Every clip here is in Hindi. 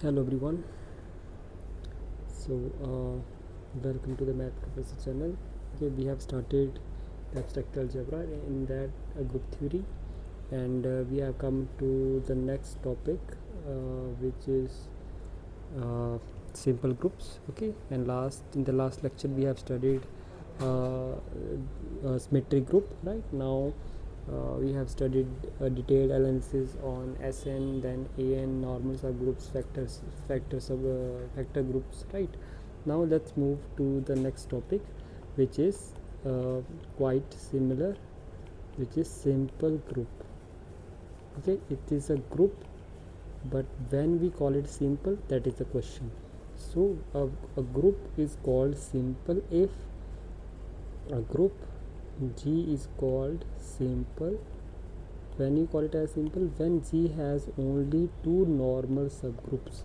Hello everyone. So welcome to the Math Professor channel. Okay, we have started abstract algebra in that group theory, and we have come to the next topic, which is uh, simple groups. Okay, and in the last lecture we have studied symmetric group. Right now we have studied a detailed analysis on Sn, then An, normal subgroups, factor groups. Right now let's move to the next topic, which is quite similar, which is simple group. Okay, it is a group, but when we call it simple, that is the question. So a group is called simple if a group G is called simple. When you call it as simple, when G has only two normal subgroups.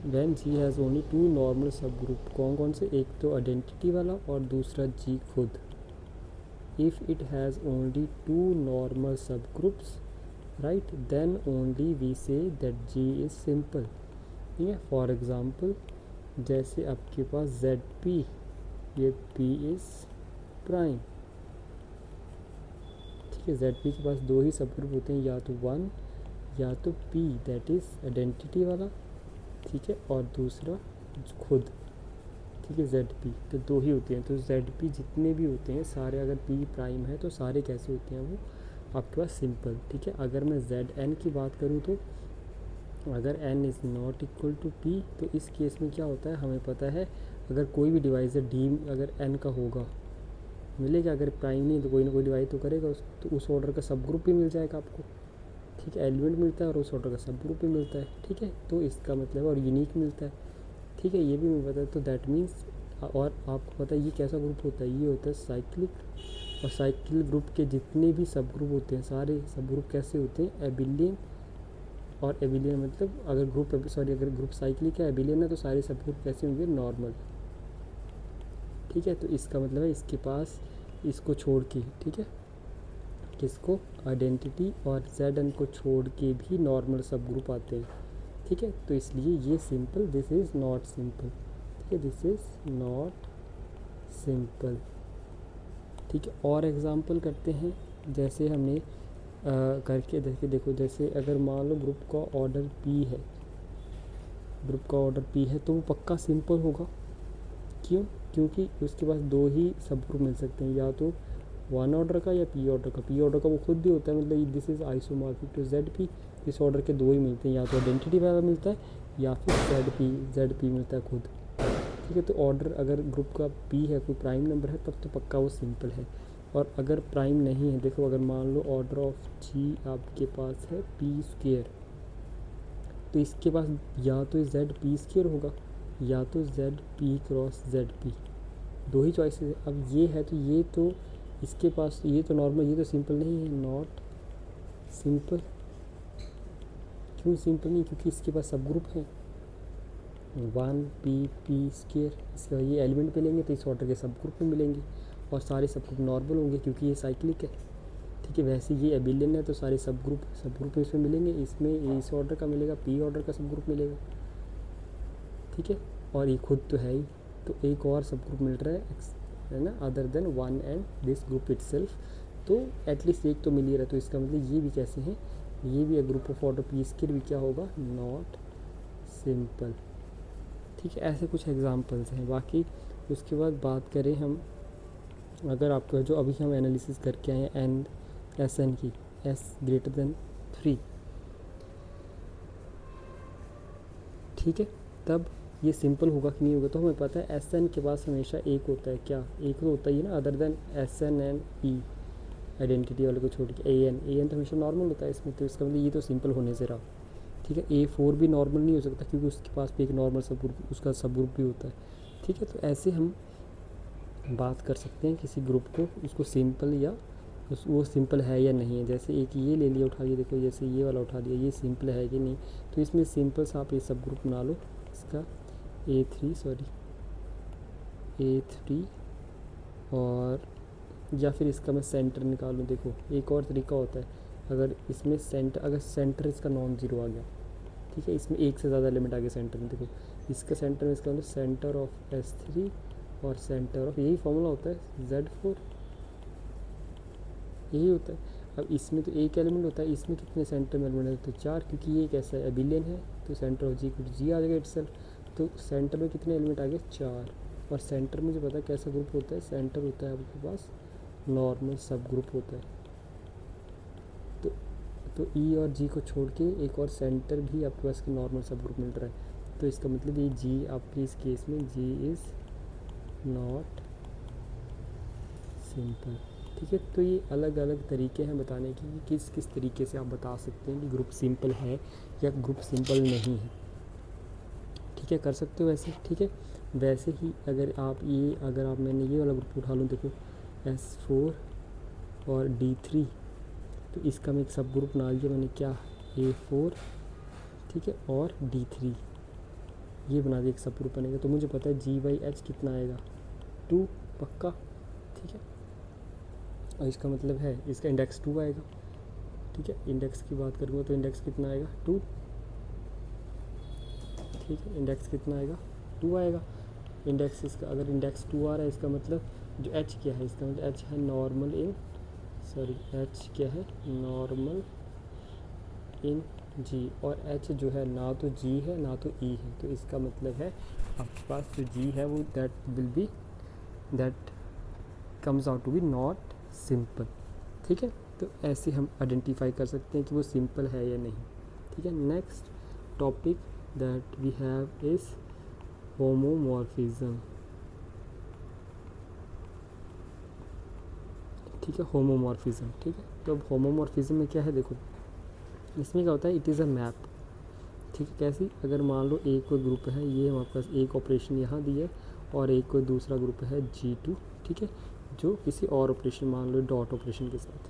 when G has only two normal subgroup, कौन कौन से? एक तो आइडेंटिटी वाला और दूसरा G खुद. If it has only two normal subgroups, right, then only we say that G is simple. ठीक है. फॉर एग्ज़ाम्पल जैसे आपके पास ZP, ये P इज़ प्राइम. ठीक है. ZP के पास दो ही सबग्रुप होते हैं, या तो 1 या तो P, दैट इज़ आइडेंटिटी वाला. ठीक है. और दूसरा खुद. ठीक है. ZP तो दो ही होते हैं. तो ZP जितने भी होते हैं सारे, अगर P प्राइम है तो सारे कैसे होते हैं? वो आपके पास सिंपल. ठीक है. अगर मैं Zn की बात करूँ तो अगर n is not equal to P, तो इस केस में क्या होता है? हमें पता है अगर कोई भी डिवाइज़र D अगर n का होगा, मिलेगा. अगर प्राइम नहीं तो कोई ना कोई डिवाइड तो करेगा. तो उस ऑर्डर का सब ग्रुप भी मिल जाएगा आपको. ठीक है. एलिमेंट मिलता है और उस ऑर्डर का सब ग्रुप भी मिलता है. ठीक है. तो इसका मतलब, और यूनिक मिलता है. ठीक है. ये भी मुझे पता है. तो दैट मीन्स, और आपको पता है ये कैसा ग्रुप होता है? ये होता है साइक्लिक. और साइकिल ग्रुप के जितने भी सब ग्रुप होते हैं, सारे सब ग्रुप कैसे होते हैं? एबिलियन. और एबिलियन मतलब अगर ग्रुप साइक्लिक है, एबिलियन है, तो सारे सब ग्रुप कैसे होंगे? नॉर्मल. ठीक है. तो इसका मतलब है इसके पास इसको छोड़ के, ठीक है, किसको? आइडेंटिटी और Zn को छोड़ के भी नॉर्मल सब ग्रुप आते हैं. ठीक है. तो इसलिए ये simple, this is not simple. ठीक है. This is not simple. ठीक है. और एग्जांपल करते हैं. जैसे हमने करके देखो, जैसे अगर मान लो ग्रुप का ऑर्डर P है, ग्रुप का ऑर्डर P है, तो वो पक्का सिंपल होगा. क्यों? क्योंकि उसके पास दो ही सब ग्रुप मिल सकते हैं, या तो 1 ऑर्डर का या P ऑर्डर का. P ऑर्डर का वो खुद भी होता है, मतलब this is isomorphic to ZP. इस ऑर्डर के दो ही मिलते हैं, या तो आइडेंटिटी वाला मिलता है या फिर ZP मिलता है खुद. ठीक है. तो ऑर्डर अगर ग्रुप का P है, कोई प्राइम नंबर है, तब तो पक्का वो सिंपल है. और अगर प्राइम नहीं है, देखो, अगर मान लो ऑर्डर ऑफ G आपके पास है P², तो इसके पास या तो ZP² होगा या तो ZP क्रॉस ZP. दो ही चॉइसेस है. अब ये है तो ये तो इसके पास, ये तो नॉर्मल, ये तो सिंपल नहीं है. Not simple. क्यों सिंपल नहीं? क्योंकि इसके पास सब ग्रुप है 1P². इसका ये एलिमेंट मिलेंगे तो इस ऑर्डर के सब ग्रुप में मिलेंगे, और सारे सब ग्रुप नॉर्मल होंगे क्योंकि ये साइक्लिक है. ठीक है. वैसे ये एबिलियन है तो सारे सब ग्रुप इसमें मिलेंगे. इसमें इस ऑर्डर का मिलेगा, P ऑर्डर का सब ग्रुप मिलेगा. ठीक है. और ये खुद तो है ही, तो एक और सब ग्रुप मिल रहा है ना, other than 1 and this group itself. तो एटलीस्ट एक तो मिल ही रहा है. तो इसका मतलब ये भी कैसे हैं? ये भी ग्रुप ऑफ ऑर्डर P² भी क्या होगा? Not simple. ठीक है. ऐसे कुछ एग्जांपल्स हैं. बाकी उसके बाद बात करें हम, अगर आपको जो अभी हम एनालिसिस करके आए हैं Sn की, S greater than 3. ठीक है. तब ये सिंपल होगा कि नहीं होगा? तो हमें पता है Sn के पास हमेशा एक होता है. क्या? एक तो होता ही है ना, other than Sn and P, identity वाले को छोड़ के. An तो हमेशा नॉर्मल होता है इसमें. तो इसका मतलब ये तो सिंपल होने से रहा. ठीक है. A4 भी नॉर्मल नहीं हो सकता क्योंकि उसके पास भी एक नॉर्मल सब ग्रुप, उसका सब ग्रुप भी होता है. ठीक है. तो ऐसे हम बात कर सकते हैं किसी ग्रुप को, उसको सिंपल या वो सिंपल है या नहीं है. जैसे एक ये ले लिया, उठा लिया, देखो जैसे ये वाला उठा लिया, ये सिंपल है कि नहीं? तो इसमें सिंपल सा आप ये सब ग्रुप बना लो. इसका A3 और या फिर इसका मैं सेंटर निकालूँ. देखो एक और तरीका होता है, अगर इसमें सेंटर, अगर सेंटर इसका नॉन ज़ीरो आ गया, ठीक है, इसमें एक से ज़्यादा एलिमेंट आ गए सेंटर में। देखो इसका सेंटर में, इसका मतलब सेंटर ऑफ S3 और सेंटर ऑफ, यही फॉर्मूला होता है Z4, यही होता है। अब इसमें तो एक एलिमेंट होता है, इसमें कितने सेंटर में एलिमेंट है, तो 4, क्योंकि ये कैसा है एबिलियन है, तो सेंटर ऑफ G आ जाएगा इटसेल्फ। तो सेंटर में कितने एलिमेंट आ गए, 4। और सेंटर मुझे पता है कैसा ग्रुप होता है, सेंटर होता है आपके पास नॉर्मल सब ग्रुप होता है। तो E और G को छोड़ के एक और सेंटर भी आपके पास नॉर्मल सब ग्रुप मिल रहा है। तो इसका मतलब ये G आपकी इस केस में G इज़ नॉट सिंपल। ठीक है, तो ये अलग अलग तरीके हैं बताने की कि किस किस तरीके से आप बता सकते हैं कि ग्रुप सिंपल है या ग्रुप सिंपल नहीं है। ठीक है, कर सकते हो वैसे। ठीक है, वैसे ही अगर आप मैंने ये वाला ग्रुप उठा लूँ, देखो S4 और D3, तो इसका मैं एक सब ग्रुप बना लिया मैंने, क्या A4, ठीक है, और D3, ये बना दिया एक सब ग्रुप बनेगा। तो मुझे पता है G/H कितना आएगा, 2 पक्का। ठीक है, और इसका मतलब है इसका इंडेक्स 2 आएगा। ठीक है, इंडेक्स की बात करूँगा तो इंडेक्स कितना आएगा, 2। ठीक है, इंडेक्स कितना आएगा, 2 आएगा। इंडेक्स इसका अगर इंडेक्स 2 आ रहा है, इसका मतलब जो H क्या है, इसका मतलब H है नॉर्मल इन, सॉरी H क्या है, नॉर्मल इन G, और H जो है ना तो G है ना तो E है। तो इसका मतलब है आपके पास जो G है वो that comes out to be not simple. ठीक है, तो ऐसे हम आइडेंटिफाई कर सकते हैं कि वो सिंपल है या नहीं। ठीक है, next topic that we have is homomorphism. ठीक है, होमोमॉर्फिज्म। ठीक है, तो अब होमोमॉर्फिज्म में क्या है, देखो इसमें क्या होता है, इट इज़ अ मैप। ठीक है, कैसी, अगर मान लो एक कोई ग्रुप है, ये हमारे पास एक ऑपरेशन यहाँ दी है, और एक कोई दूसरा ग्रुप है G2, ठीक है, जो किसी और ऑपरेशन, मान लो डॉट ऑपरेशन के साथ।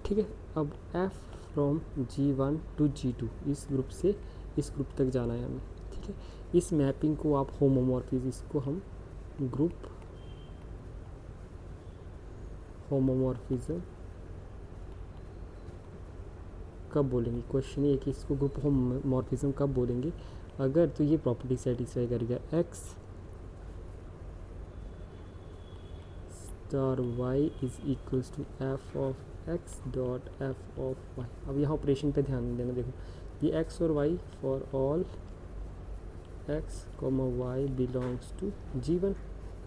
ठीक है, अब F from G1 to G2, इस ग्रुप से इस ग्रुप तक जाना है हमें। ठीक है, इस मैपिंग को आप होमोमॉर्फिज्म, इसको हम ग्रुप होमोमॉर्फिज्म कब बोलेंगे, क्वेश्चन ये कि इसको ग्रुप होमोमॉर्फिज्म कब बोलेंगे, अगर तो ये प्रॉपर्टी सेटिस्फाई करेगा, x star y is equals to f of x dot f of y। अब यहाँ ऑपरेशन पे ध्यान देना, देखो ये x और y for all x, y belongs to G1।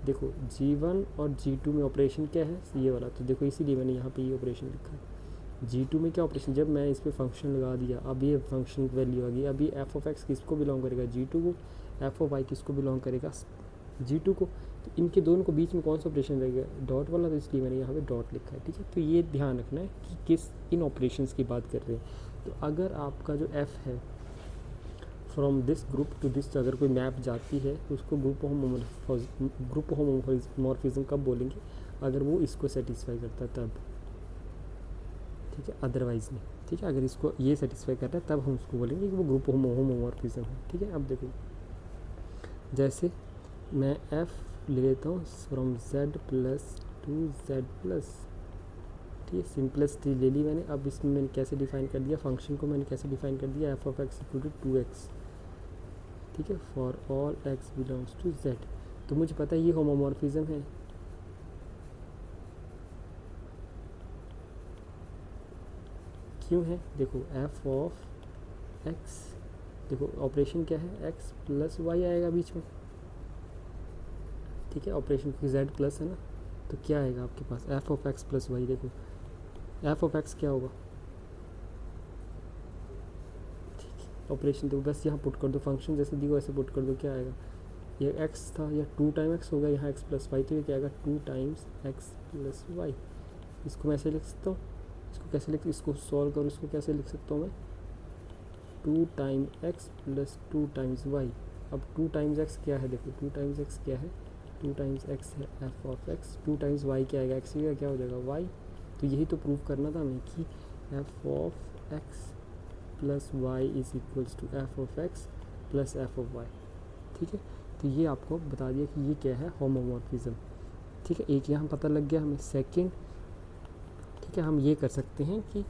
देखो G1 और G2 में ऑपरेशन क्या है, ये वाला, तो देखो इसीलिए मैंने यहाँ पे ये ऑपरेशन लिखा है। G2 में क्या ऑपरेशन, जब मैं इस पर फंक्शन लगा दिया, अब ये फंक्शन की वैल्यू आ गई। अब ये f ऑफ x किसको बिलोंग करेगा, G2 को, f ऑफ y किसको बिलोंग करेगा, G2 को। तो इनके दोनों को बीच में कौन सा ऑपरेशन रहेगा, डॉट वाला, तो इसलिए मैंने यहाँ पे डॉट लिखा है। ठीक है, तो ये ध्यान रखना है कि किस इन ऑपरेशंस की बात कर रहे हैं। तो अगर आपका जो f है from this group to this, अगर कोई मैप जाती है तो उसको ग्रुप होमोमॉर्फिज्म कब बोलेंगे, अगर वो इसको सेटिस्फाई करता है तब। ठीक है, अदरवाइज़ नहीं। ठीक है, अगर इसको ये सेटिस्फाई करता है तब हम उसको बोलेंगे कि वो ग्रुप होमोमॉर्फिज्म है। ठीक है, अब देखो जैसे मैं f ले लेता हूँ from z plus two z plus, ठीक है, सिंपलेस्ट ले ली मैंने। अब इसमें मैंने कैसे डिफाइन कर दिया, फंक्शन को मैंने कैसे डिफाइन कर दिया, f of x equal to 2x। ठीक है, for all x belongs to z। तो मुझे पता है ये होमोमॉर्फिज्म है। क्यों है, देखो f ऑफ x, देखो ऑपरेशन क्या है, x प्लस y आएगा बीच में। ठीक है, ऑपरेशन की z प्लस है ना, तो क्या आएगा आपके पास, f of x plus y। देखो f ऑफ x क्या होगा, ठीक है, ऑपरेशन तो बस यहाँ पुट कर दो, फंक्शन जैसे दिया वैसे पुट कर दो, क्या आएगा, ये x था, या 2 टाइम x होगा, यहाँ x प्लस वाई, तो ये क्या आएगा 2 टाइम्स x प्लस वाई। इसको मैं ऐसे लिख सकता हूँ, इसको कैसे लिख, इसको सॉल्व करो, इसको कैसे लिख सकता हूँ मैं, 2 time x plus 2 times y। अब 2 टाइम्स x क्या है, देखो 2 टाइम्स x क्या है, 2 टाइम्स x है f of x, 2 times y क्या आएगा, x का क्या हो जाएगा y। तो यही तो प्रूव करना था हमें कि f of x plus y is equals to f of x plus f of y। ठीक है, तो ये आपको बता दिया कि ये क्या है, होमोमॉर्फिज्म। ठीक है, एक यहाँ पता लग गया हमें। सेकंड, ठीक है, हम ये कर सकते हैं कि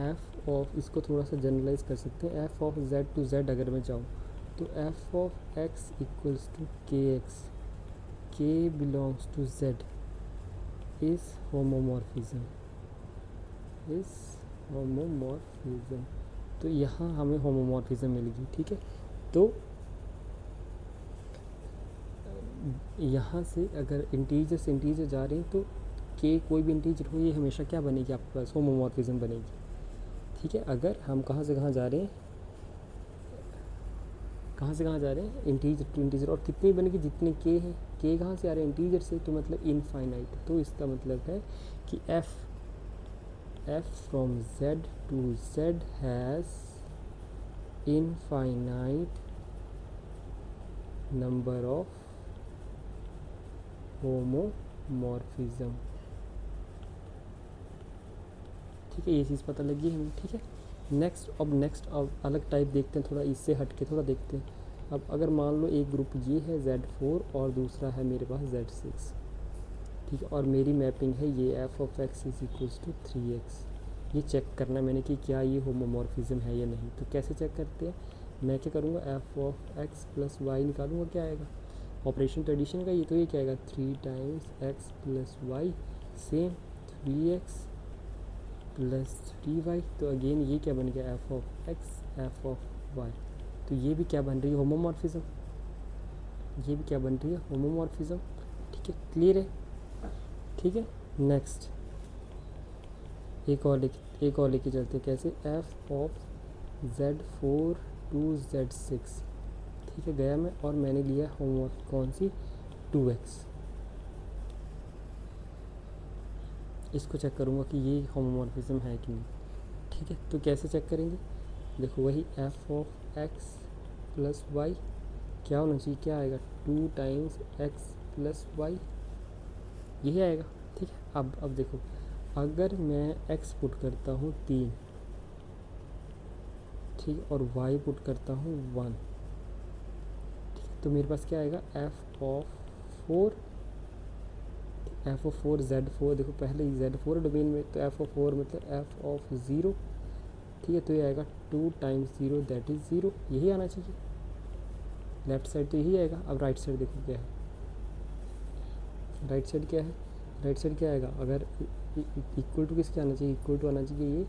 f एफ ऑफ, इसको थोड़ा सा जनरलाइज कर सकते हैं, f of z to z अगर मैं जाऊँ तो f of x equals to k x, k belongs to z is homomorphism, is homomorphism. तो यहाँ हमें होमोमॉर्फिज्म मिल गई, ठीक है। तो यहाँ से अगर इंटीजर से इंटीजर जा रहे हैं तो के कोई भी इंटीजर हो, ये हमेशा क्या बनेगी आपके पास, होमोमॉर्फिज्म बनेगी, ठीक है। अगर हम कहाँ से कहाँ जा रहे हैं, कहाँ से कहाँ जा रहे हैं, इंटीजर टू इंटीजर, और कितनी बनेगी, जितने के हैं, के कहाँ से आ रहे हैं, इंटीजर से, तो मतलब इनफाइनाइट। तो इसका मतलब है कि f from z to z has infinite number of homomorphism, ठीक है। ये चीज़ पता लगी हमें, ठीक है। नेक्स्ट अब अलग टाइप देखते हैं, थोड़ा इससे हट के थोड़ा देखते हैं। अब अगर मान लो एक ग्रुप ये है Z4 और दूसरा है मेरे पास Z6, ठीक है, और मेरी मैपिंग है ये f of x is equals to 3x। ये चेक करना है मैंने कि क्या ये होमोमॉर्फिज्म है या नहीं। तो कैसे चेक करते हैं, मैं क्या करूँगा, f of x plus y निकालूंगा, क्या आएगा, ऑपरेशन ट्रेडिशन का ये, तो ये क्या आएगा, 3 times x plus y, same 3x plus 3y। तो अगेन ये क्या बन गया, f of x f of y. तो ये भी क्या बन रही है, होमोमॉर्फिज्म, ये भी क्या बन रही है, होमोमॉर्फिज्म, ठीक है। क्लियर है, ठीक है। नेक्स्ट एक और लेके चलते हैं, कैसे, F of Z4 to Z6, ठीक है। गया मैं और मैंने लिया होमवर्क कौन सी, 2x। इसको चेक करूँगा कि ये होमोमॉर्फिज्म है कि नहीं, ठीक है। तो कैसे चेक करेंगे, देखो वही f of x plus y क्या होना चाहिए, क्या आएगा, 2 टाइम्स एक्स प्लस वाई, यही आएगा, ठीक है। अब देखो, अगर मैं x पुट करता हूँ 3, ठीक है, और y पुट करता हूँ 1, ठीक है, तो मेरे पास क्या आएगा, एफ ऑफ 4 Z4, देखो पहले ही Z4 डोमेन में, तो एफ ऑफ 4 मतलब एफ ऑफ 0, ठीक है। तो ये आएगा 2 टाइम्स 0 दैट इज़ 0, यही आना चाहिए, लेफ्ट साइड तो यही आएगा। अब राइट साइड देखो क्या है, राइट साइड क्या है, राइट साइड क्या आएगा, अगर इक्वल टू किसके आना चाहिए, इक्वल टू आना चाहिए ये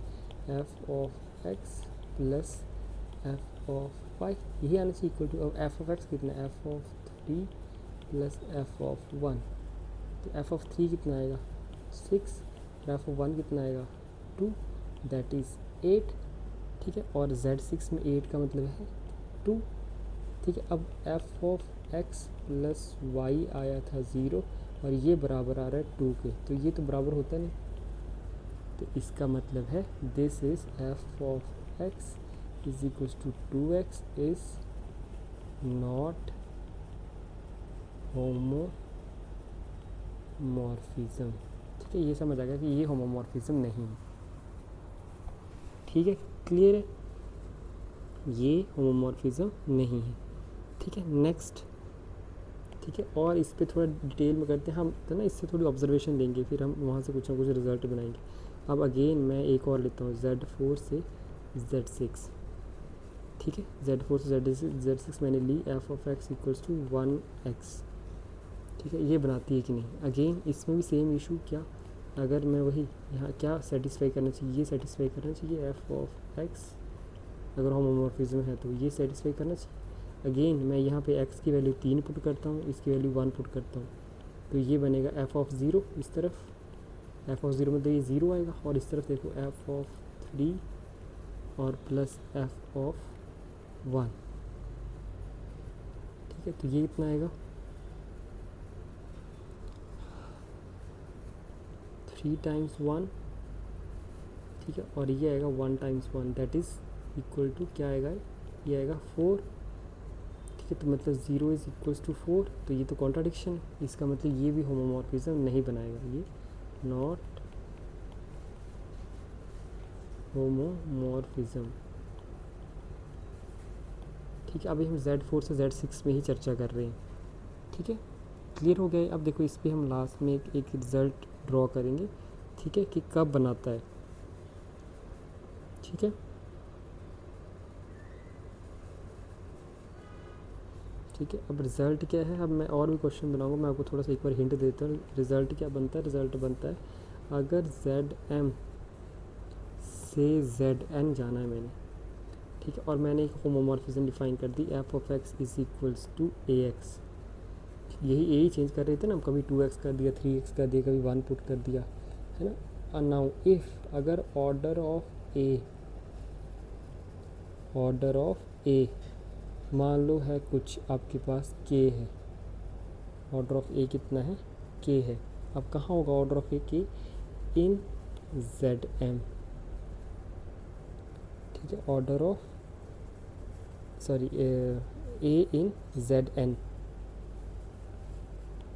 f of x plus f of y, यही आना चाहिए इक्वल टू। अब एफ ऑफ एक्स कितना, f of 3 plus f of 1, तो एफ ऑफ 3 कितना आएगा, 6, एफ ऑफ 1 कितना आएगा, 2 दैट इज़ 8, ठीक है। और Z6 में 8 का मतलब है 2, ठीक है। अब f of x plus y आया था 0 और ये बराबर आ रहा है 2 के, तो ये तो बराबर होता नहीं, तो इसका मतलब है this is f of x is equals to 2x is not homomorphism, ठीक है। ये समझ आ गया कि ये होमोमॉर्फिज्म नहीं है, ठीक है। क्लियर है, ये होमोमॉर्फिज्म नहीं है, ठीक है। नेक्स्ट, ठीक है, और इस पर थोड़ा डिटेल में करते हैं हम, तो ना इससे थोड़ी ऑब्जर्वेशन लेंगे, फिर हम वहाँ से कुछ ना कुछ रिजल्ट बनाएंगे। अब अगेन मैं एक और लेता हूँ, Z4 से Z6, ठीक है। Z4 से Z6 मैंने ली, f of x equals to 1x, ठीक है। ये बनाती है कि नहीं, अगेन इसमें भी सेम इशू, क्या, अगर मैं वही यहाँ क्या सेटिस्फाई करना चाहिए, ये सेटिस्फाई करना चाहिए, एफ ऑफ एक्स अगर होमोमॉर्फिज्म है तो ये सेटिस्फाई करना चाहिए। अगेन मैं यहाँ पे x की वैल्यू 3 पुट करता हूँ, इसकी वैल्यू 1 पुट करता हूँ, तो ये बनेगा एफ ऑफ 0, इस तरफ एफ ऑफ 0 में तो ये 0 आएगा, और इस तरफ देखो एफ ऑफ 3 और प्लस एफ ऑफ 1, ठीक है। तो ये कितना आएगा, 3 टाइम्स 1, ठीक है, और ये आएगा 1 times 1 that is equal to क्या आएगा, ये आएगा 4, ठीक है। तो मतलब 0 इज़ इक्वल्स टू 4, तो ये तो कॉन्ट्राडिक्शन है, इसका मतलब ये भी होमोमॉर्फिज्म नहीं बनाएगा, ये नॉट होमोमॉर्फिज्म, ठीक है। अभी हम Z4 से Z6 में ही चर्चा कर रहे हैं, ठीक है। क्लियर हो गया। अब देखो इस पर हम लास्ट में एक रिज़ल्ट ड्रॉ करेंगे, ठीक है, कि कब बनाता है, ठीक है। ठीक है, अब रिज़ल्ट क्या है, अब मैं और भी क्वेश्चन बनाऊंगा, मैं आपको थोड़ा सा एक बार हिंट देता हूँ। रिज़ल्ट क्या बनता है, रिज़ल्ट बनता है अगर जेड एम से जेड एन जाना है मैंने, ठीक है, और मैंने एक होमोमॉर्फिज्म डिफाइन कर दी, f of x is equals to a x. यही चेंज कर रहे थे ना हम, कभी 2x कर दिया, 3x कर दिया, कभी 1 पुट कर दिया, है ना। नाउ इफ़ अगर ऑर्डर ऑफ ए मान लो है कुछ आपके पास k है, ऑर्डर ऑफ ए कितना है, k है। अब कहाँ होगा order of a, k in Z m, ठीक है, order of sorry a in Z n,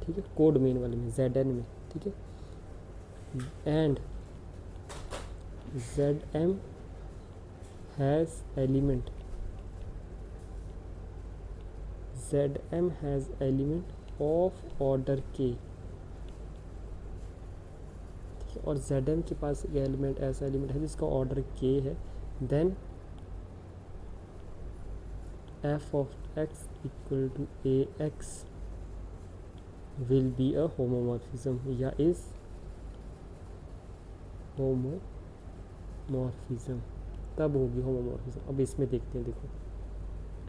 ठीक है, कोड मेन वाले में जेड एन में, ठीक है। And Z m has element, Z m has element of order k, ठीक है, और जेड एम के पास एलिमेंट ऐसा एलिमेंट है जिसका ऑर्डर के है, then f of x equal to a x will be a homomorphism या इज होमोमॉर्फिज्म, तब होगी होमोमॉर्फिज्म। अब इसमें देखते हैं, देखो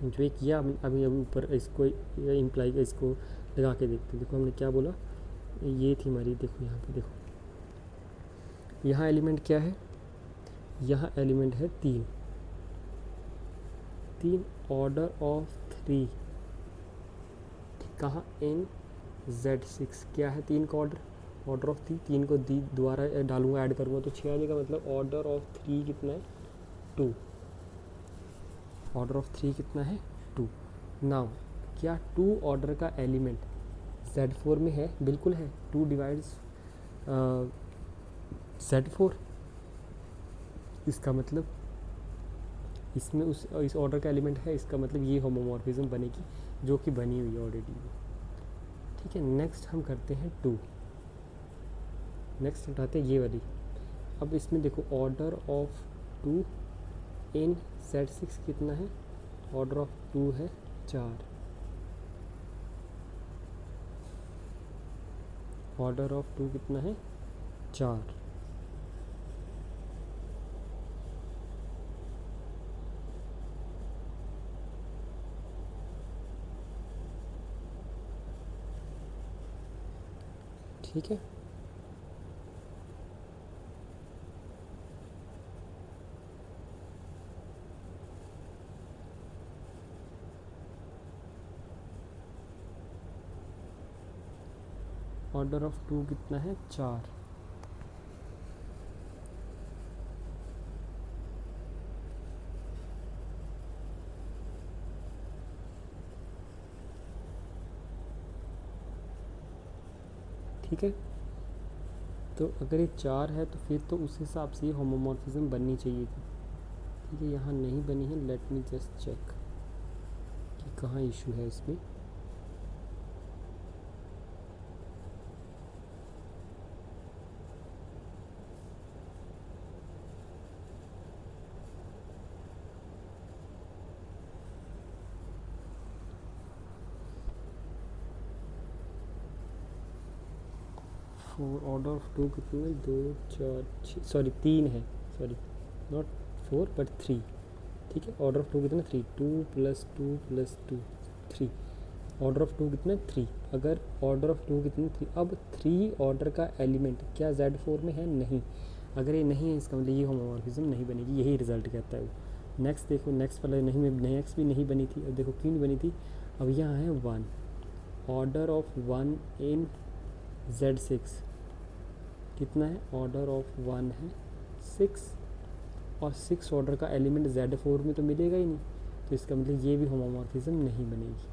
जो एक किया अभी ऊपर इसको इम्प्लाई इसको लगा के देखते हैं। देखो हमने क्या बोला, ये थी हमारी, देखो यहाँ पे देखो, यहाँ एलिमेंट क्या है, यहाँ एलिमेंट है 3 ऑर्डर ऑफ 3, कहाँ, इन Z6 क्या है 3 का ऑर्डर ऑफ 3 को दोबारा डालूंगा, ऐड करूँगा तो 6 आ जाएगा, मतलब ऑर्डर ऑफ 3 कितना है, 2, ऑर्डर ऑफ 3 कितना है, 2। नाउ क्या 2 ऑर्डर का एलिमेंट Z4 में है, बिल्कुल है, 2 डिवाइड्स Z4, इसका मतलब इसमें इस ऑर्डर का एलिमेंट है, इसका मतलब ये होमोमॉर्फिज्म बनेगी, जो कि बनी हुई है ऑलरेडी, ठीक है। नेक्स्ट हम करते हैं 2, नेक्स्ट उठाते हैं ये वाली। अब इसमें देखो ऑर्डर ऑफ 2 इन Z6 कितना है, ऑर्डर ऑफ 2 है 4, ऑर्डर ऑफ 2 कितना है, 4, ठीक है। ऑर्डर ऑफ 2 कितना है, 4, ठीक है। तो अगर ये 4 है तो फिर तो उस हिसाब से ये होमोमॉर्फिज्म बननी चाहिए थी, ठीक है, यहाँ नहीं बनी है। लेट मी जस्ट चेक कि कहाँ इशू है इसमें। ऑर्डर ऑफ 2 कितने, 2 4 6 सॉरी 3 है, सॉरी नॉट 4 बट 3, ठीक है। ऑर्डर ऑफ 2 कितना, 3, 2 + 2 + 2 3, ऑर्डर ऑफ 2 कितना, 3। अगर ऑर्डर ऑफ 2 कितने, 3, अब 3 ऑर्डर का एलिमेंट क्या Z4 में है, नहीं। अगर ये नहीं है इसका मतलब ये होमोमॉर्फिज्म नहीं बनेगी, यही रिजल्ट कहता है वो। नेक्स्ट देखो, नेक्स्ट वाला नहीं में नेक्स्ट भी नहीं बनी थी, अब देखो क्यों नहीं बनी थी, अब यहाँ है 1, ऑर्डर ऑफ 1 इन Z6 कितना है, ऑर्डर ऑफ 1 है 6, और 6 ऑर्डर का एलिमेंट Z4 में तो मिलेगा ही नहीं, तो इसका मतलब ये भी होमोमॉर्फिज्म नहीं बनेगी,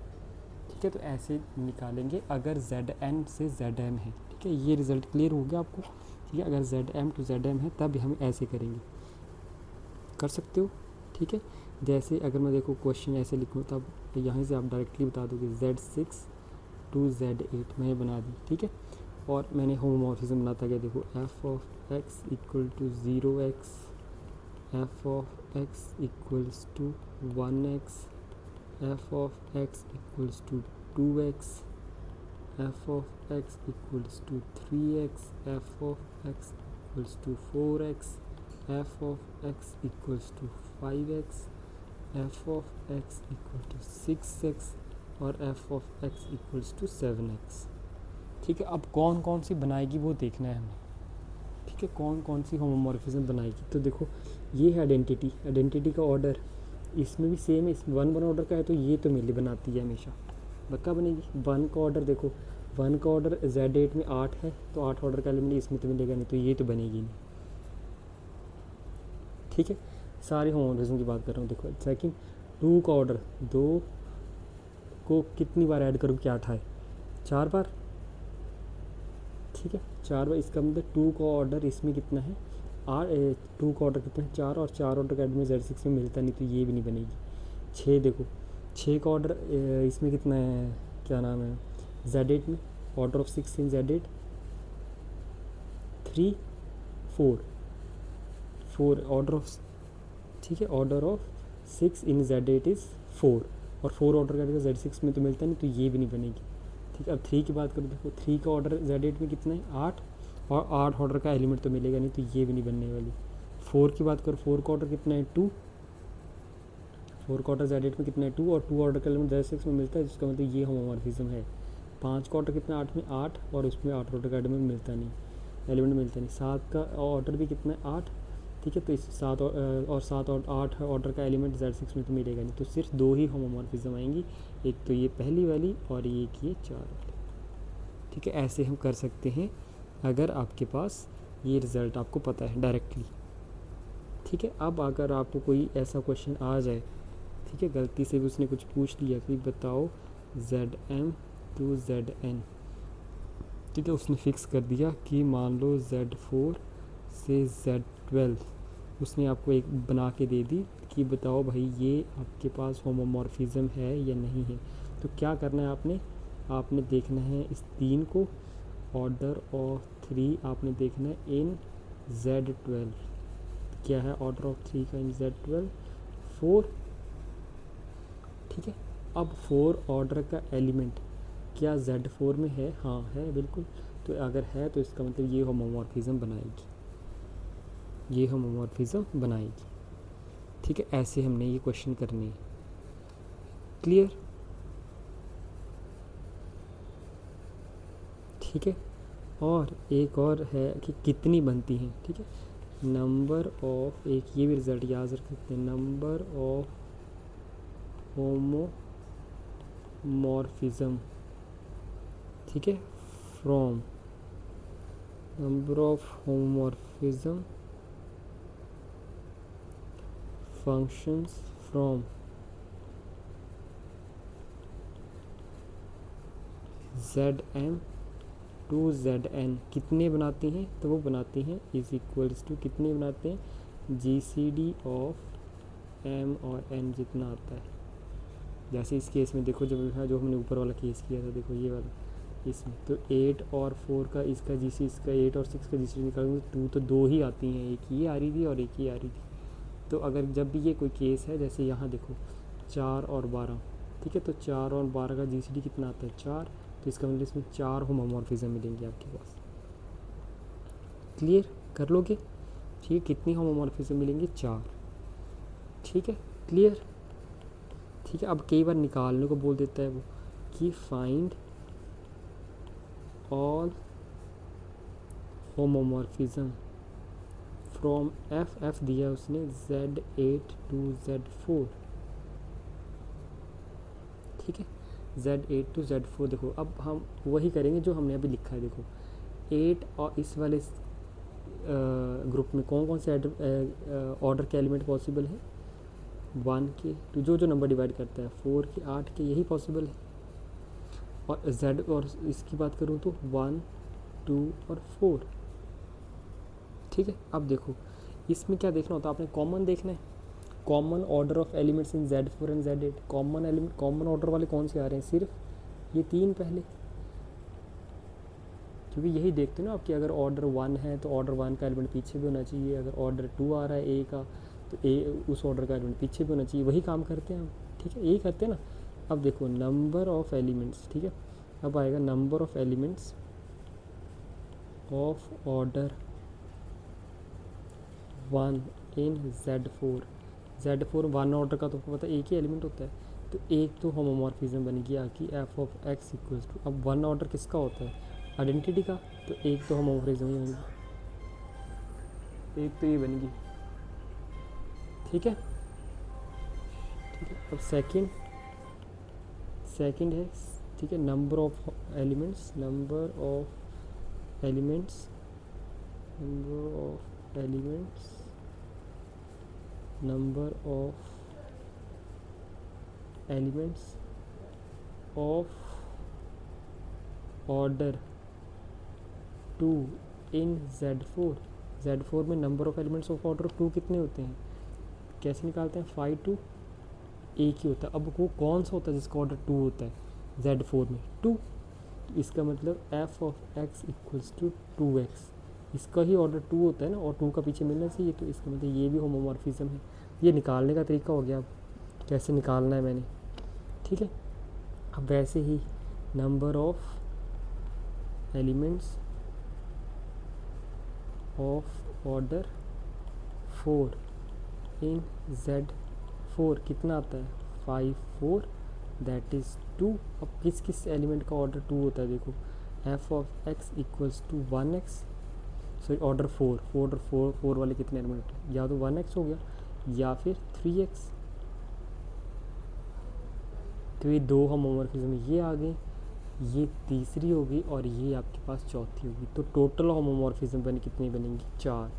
ठीक है। तो ऐसे निकालेंगे अगर Zn से Zm है, ठीक है। ये रिज़ल्ट क्लियर हो गया आपको, ठीक है। अगर Zm to Zm है तब हम ऐसे करेंगे, कर सकते हो, ठीक है। जैसे अगर मैं देखो क्वेश्चन ऐसे लिखूँ तब यहाँ से आप डायरेक्टली बता दोगे Z6 to Z8 मैंने बना दी, ठीक है। और मैंने होमोमॉर्फिज्म बनाता गया, देखो f of x equal to 0x f of x equals to 1x, f of x equals to 2x, f of x equals to 3x, f of x equals to 4x, f of x equals to 5x, f of x equal to 6x और f of x equals to 7x। ठीक है, अब कौन कौन सी बनाएगी वो देखना है हमें। ठीक है, कौन कौन सी होमोमॉर्फिज्म बनाएगी। तो देखो ये है आइडेंटिटी, आइडेंटिटी का ऑर्डर इसमें भी सेम है, इस 1 ऑर्डर का है तो ये तो मेनली बनाती है हमेशा। पक्का बनेगी। 1 का ऑर्डर देखो, 1 का ऑर्डर Z8 में 8 है तो 8 ऑर्डर का एलिमेंट इसमें तो मिलेगा नहीं, तो ये तो बनेगी नहीं। ठीक है, सारे होमोमॉर्फिज्म की बात कर रहा हूँ। देखो सेकंड, 2 का ऑर्डर, 2 को कितनी बार ऐड करूँ, क्या आए 4 बार। ठीक है, 4 बार, इसका मतलब 2 का ऑर्डर इसमें कितना है 2 का ऑर्डर कितना है 4, और 4 ऑर्डर का एलिमेंट Z6 में मिलता नहीं तो ये भी नहीं बनेगी। 6 देखो, 6 का ऑर्डर इसमें कितना है, क्या नाम है Z8 में, order of 6 in Z8 3 4 order of, ठीक है, order of 6 in Z8 is 4, और 4 ऑर्डर का Z6 में तो मिलता नहीं तो ये भी नहीं बनेगी। ठीक है, अब 3 की बात करो, देखो 3 का ऑर्डर Z8 में कितना है 8, और 8 ऑर्डर का एलिमेंट तो मिलेगा नहीं तो ये भी नहीं बनने वाली। 4 की बात करो, 4 का ऑर्डर कितना है 2, 4 का ऑर्डर Z8 में कितना है 2, और 2 ऑर्डर का एलिमेंट Z6 में मिलता है, जिसका मतलब ये होमोमॉर्फिज्म है। 5 का ऑर्डर कितना है 8 में 8, और उसमें 8 ऑर्डर का एलिमेंट मिलता नहीं। 7 का ऑर्डर भी कितना है 8, ठीक है, तो इस 7 और 7 और 8 ऑर्डर का एलिमेंट Z6 में तो मिलेगा नहीं, तो सिर्फ 2 ही होमोमॉर्फिज्म आएंगी, एक तो ये पहली वाली और एक ये 4 वाली। ठीक है, ऐसे हम कर सकते हैं अगर आपके पास ये रिज़ल्ट आपको पता है डायरेक्टली। ठीक है, अब अगर आपको कोई ऐसा क्वेश्चन आ जाए, ठीक है, गलती से भी उसने कुछ पूछ लिया कि बताओ Zm to Zn, ठीक है, उसने फिक्स कर दिया कि मान लो Z4 से Z12, उसने आपको एक बना के दे दी कि बताओ भाई ये आपके पास होमोमॉर्फिज्म है या नहीं है। तो क्या करना है आपने देखना है इस 3 को, ऑर्डर ऑफ 3 आपने देखना है इन Z12, क्या है ऑर्डर ऑफ 3 का इन Z12 4। ठीक है, अब 4 ऑर्डर का एलिमेंट क्या Z4 में है, हाँ है बिल्कुल, तो अगर है तो इसका मतलब ये होमोमॉर्फिज्म बनाएगी, ये होमोमॉर्फिज्म बनाएगी। ठीक है, ऐसे हमने ये क्वेश्चन करने हैं। क्लियर। ठीक है, और एक और है कि कितनी बनती हैं। ठीक है, नंबर ऑफ, एक ये भी रिजल्ट याद रख सकते हैं, नंबर ऑफ होमोमॉर्फिज्म, ठीक है, from number of homomorphism functions from Zm to Zn कितने बनाती हैं, तो वो बनाती हैं इज इक्वल्स टू, कितने बनाते हैं GCD ऑफ M और N जितना आता है। जैसे इस केस में देखो, जब जो हमने ऊपर वाला केस किया था, देखो ये वाला, इसमें तो 8 और 4 का इसका GC, इसका 8 और 6 का GC निकालेंगे तो 2 ही आती हैं, एक ये आ रही थी और एक ये आ रही थी। तो अगर जब भी ये कोई केस है, जैसे यहाँ देखो 4 और 12, ठीक है, तो 4 और 12 का GCD कितना आता है 4, तो इसका मतलब इसमें 4 होमोमॉर्फिज्म मिलेंगे आपके पास। क्लियर कर लोगे। ठीक है, कितनी होमोमॉर्फिज्म मिलेंगे 4। ठीक है, क्लियर। ठीक है, अब कई बार निकालने को बोल देता है वो कि find all homomorphism from F दिया उसने Z8 टू Z4। ठीक है, Z8 टू Z4। देखो अब हम वही करेंगे जो हमने अभी लिखा है। देखो 8 और इस वाले ग्रुप में कौन कौन से ऑर्डर के एलिमेंट पॉसिबल है, 1 के, तो जो नंबर डिवाइड करता है 4 के 8 के, यही पॉसिबल है। और Z और इसकी बात करूँ तो 1 2 और 4। ठीक है, अब देखो इसमें क्या देखना होता है, आपने कॉमन देखना है, common order of elements in Z4 and Z8। Common element, common order वाले कौन से आ रहे हैं, सिर्फ ये 3 पहले, क्योंकि यही देखते हो ना आपकी, अगर ऑर्डर 1 है तो ऑर्डर 1 का एलिमेंट पीछे भी होना चाहिए, अगर ऑर्डर 2 आ रहा है A का तो ए उस ऑर्डर का एलिमेंट पीछे भी होना चाहिए, वही काम करते हैं हम, ठीक है, यही करते हैं ना। अब देखो नंबर ऑफ एलिमेंट्स, ठीक है, अब आएगा number of elements of order 1 in Z4 one order का तो आपको पता है एक ही एलिमेंट होता है, तो एक तो होमोमॉर्फिज्म बन गया कि f of x equals to, अब वन ऑर्डर किसका होता है, आइडेंटिटी का, तो एक तो होमोमॉर्फिज्म ही होगी, एक तो ये बनेगी, ठीक है। ठीक है, अब सेकंड है, ठीक है, number of elements number of elements number of elements of order 2 in Z4 में number of elements of order 2 कितने होते हैं, कैसे निकालते हैं, 5 2, एक ही होता है। अब वो कौन सा होता है जिसका ऑर्डर 2 होता है, Z4 में 2, तो इसका मतलब f of x equals to 2x, इसका ही ऑर्डर 2 होता है ना, और 2 का पीछे मिलना चाहिए, तो इसका मतलब ये भी होमोमॉर्फिज्म है। ये निकालने का तरीका हो गया, अब कैसे निकालना है मैंने, ठीक है। अब वैसे ही number of elements of order 4 in Z4 कितना आता है, 5 4, दैट इज़ 2। अब किस किस एलिमेंट का ऑर्डर 2 होता है, देखो f of x equals to 1x, sorry order 4 वाले कितने एलिमेंट हैं, या तो 1x हो गया या फिर 3x, तो ये दो होमोमॉर्फिज्म ये आ गए, ये तीसरी होगी और ये आपके पास चौथी होगी, तो टोटल होमोमॉर्फिज्म कितनी बनेंगी, 4,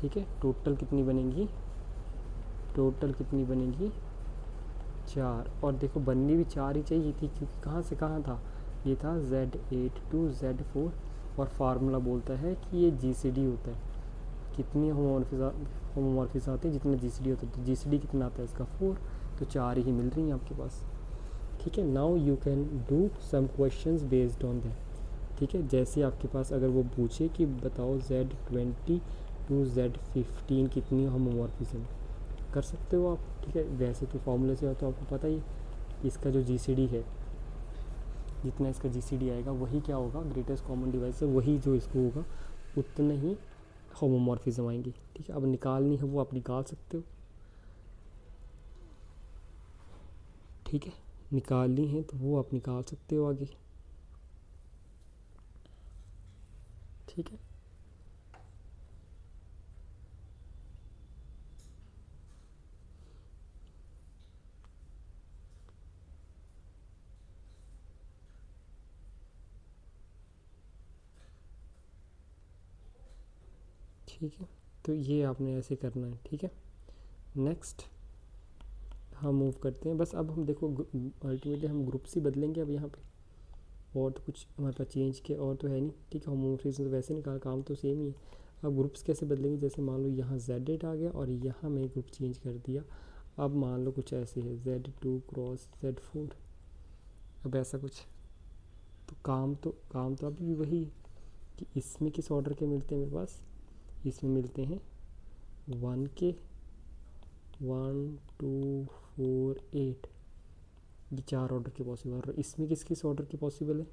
ठीक है। टोटल कितनी बनेंगी 4, और देखो बननी भी 4 ही चाहिए थी, क्योंकि कहाँ से कहाँ था, ये था Z8 to Z4, और फार्मूला बोलता है कि ये GCD होता है, कितनी होमोमॉर्फिज्म आते हैं जितना GCD होता है, तो GCD कितना आता है इसका 4, तो 4 ही मिल रही हैं आपके पास, ठीक है। Now you can do some questions based on that, ठीक है। जैसे आपके पास अगर वो पूछे कि बताओ Z20 to Z15 कितनी होमोमॉर्फिज्म, कर सकते हो आप, ठीक है। वैसे तो फॉर्मूले से तो आपको पता ही, इसका जो GCD है, जितना इसका GCD आएगा वही क्या होगा, ग्रेटेस्ट कॉमन डिवाइसर, वही जो इसको होगा उतने ही होमोमॉर्फिज्म आएंगी, ठीक है। अब निकालनी है वो आप निकाल सकते हो, ठीक है, निकालनी है तो वो आप निकाल सकते हो आगे, ठीक है। ठीक है, तो ये आपने ऐसे करना है, ठीक है। नेक्स्ट हम मूव करते हैं, बस अब हम देखो अल्टीमेटली हम ग्रुप्स ही बदलेंगे अब यहाँ पे, और तो कुछ हमारे पास चेंज के और तो है नहीं, ठीक है। होमोमॉर्फिज्म तो वैसे निकाल, काम तो सेम ही है। अब ग्रुप्स कैसे बदलेंगे, जैसे मान लो यहाँ Z8 आ गया और यहाँ मैं ग्रुप चेंज कर दिया, अब मान लो कुछ ऐसे है Z2 क्रॉस Z4, अब ऐसा कुछ, तो काम तो अभी भी वही कि इसमें किस ऑर्डर के मिलते हैं मेरे पास, इसमें मिलते हैं 1 के 1 2 4 8, ये 4 ऑर्डर के पॉसिबल, और इसमें किस किस ऑर्डर के पॉसिबल है,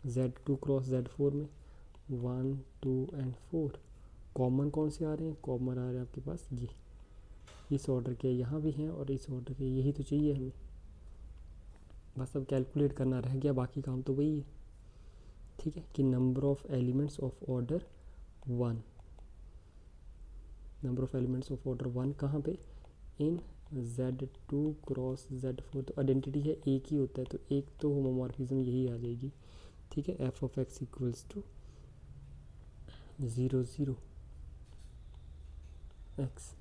Z2 क्रॉस Z4 में 1 2 एंड 4, कॉमन कौन से आ रहे हैं, कॉमन आ रहे हैं आपके पास ये, इस ऑर्डर के यहाँ भी हैं और इस ऑर्डर के, यही तो चाहिए हमें, बस अब कैलकुलेट करना रह गया, बाकी काम तो वही है, ठीक है। कि number of elements of order 1, number of elements of order 1 कहाँ पे, इन Z2 क्रॉस Z4, तो आइडेंटिटी है एक ही होता है, तो एक तो होमोमॉर्फिज्म यही आ जाएगी, ठीक है। F of x equals to 0 0 x,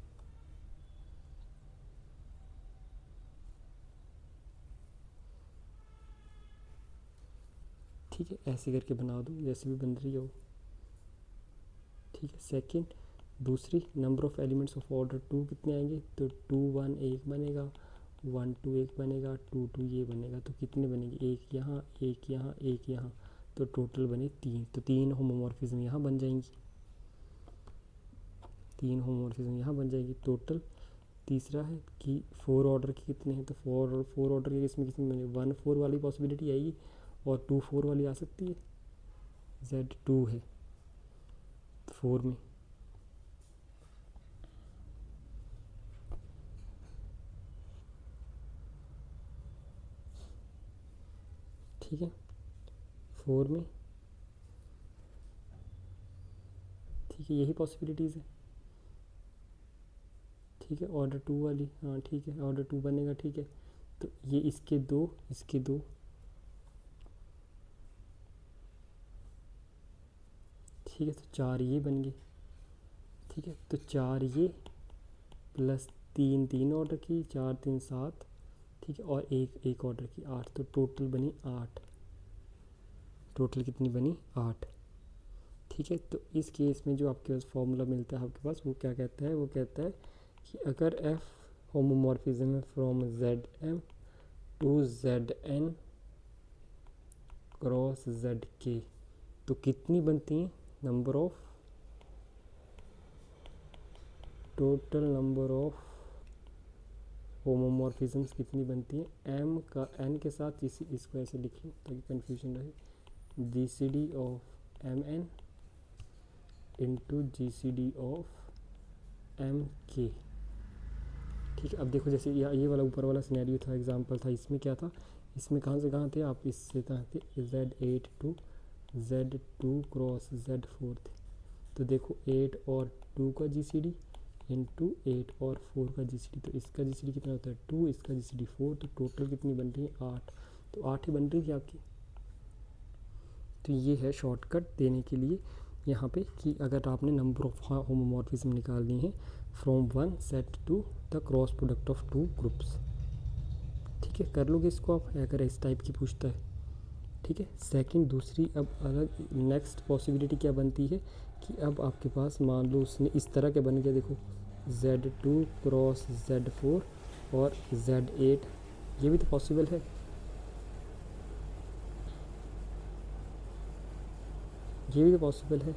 ठीक है, ऐसे करके बना दो जैसे भी बन रही हो, ठीक है। सेकंड दूसरी number of elements of order 2 कितने आएंगे, तो 2 1 एक बनेगा, 1 2 एक बनेगा, 2 2 ये बनेगा, तो कितने बनेंगे, एक यहाँ एक यहाँ एक यहाँ, तो टोटल बने 3, तो 3 होमोमॉर्फिज्म यहाँ बन जाएंगी, 3 होमोमॉर्फिज्म यहाँ बन जाएगी टोटल। तीसरा है कि 4 ऑर्डर के कितने हैं, तो 4 ऑर्डर के इसमें कितने बने, 1 4 वाली पॉसिबिलिटी आएगी और 2 4 वाली आ सकती है। Z2 है 4 में, ठीक है 4 में, ठीक है यही पॉसिबिलिटीज़ है, ठीक है ऑर्डर 2 वाली, हाँ ठीक है ऑर्डर 2 बनेगा, ठीक है तो ये इसके दो ठीक है तो 4 ये बन गए, ठीक है तो 4 ये प्लस 3 ऑर्डर की, 4 3 7, ठीक है और एक ऑर्डर की 8, तो टोटल बनी 8, टोटल कितनी बनी 8, ठीक है। तो इस केस में जो आपके पास फॉर्मूला मिलता है आपके पास, वो क्या कहता है, वो कहता है कि अगर f होमोमॉर्फिज्म है from Zm to Zn cross Zk, तो कितनी बनती हैं, number of, total number of homomorphisms कितनी बनती हैं, m का n के साथ, इसको ऐसे लिख लो ताकि कन्फ्यूजन रहे, GCD of Mn into GCD of Mk, ठीक है। अब देखो जैसे ये वाला ऊपर वाला सिनेरियो था, एग्जांपल था, इसमें क्या था, इसमें कहाँ से कहाँ थे आप, इससे कहाँ थे, Z8 to Z2 cross Z4 थे, तो देखो 8 और 2 का GCD इंटू 8 और 4 का GCD, तो इसका GCD कितना होता है 2, इसका GCD 4, तो टोटल कितनी बन रही है 8, तो 8 ही बन रही थी आपकी। तो ये है शॉर्टकट देने के लिए यहाँ पे कि अगर आपने नंबर ऑफ होमोमॉर्फिज्म निकालनी है from one set to the cross product of 2 groups, ठीक है कर लोगे इसको आप, अगर इस टाइप की पूछता है, ठीक है। सेकंड दूसरी अब अलग नेक्स्ट पॉसिबिलिटी क्या बनती है कि अब आपके पास मान लो उसने इस तरह के बन गया, देखो Z2 क्रॉस Z4 और Z8, ये भी तो पॉसिबल है, ये भी तो पॉसिबल है,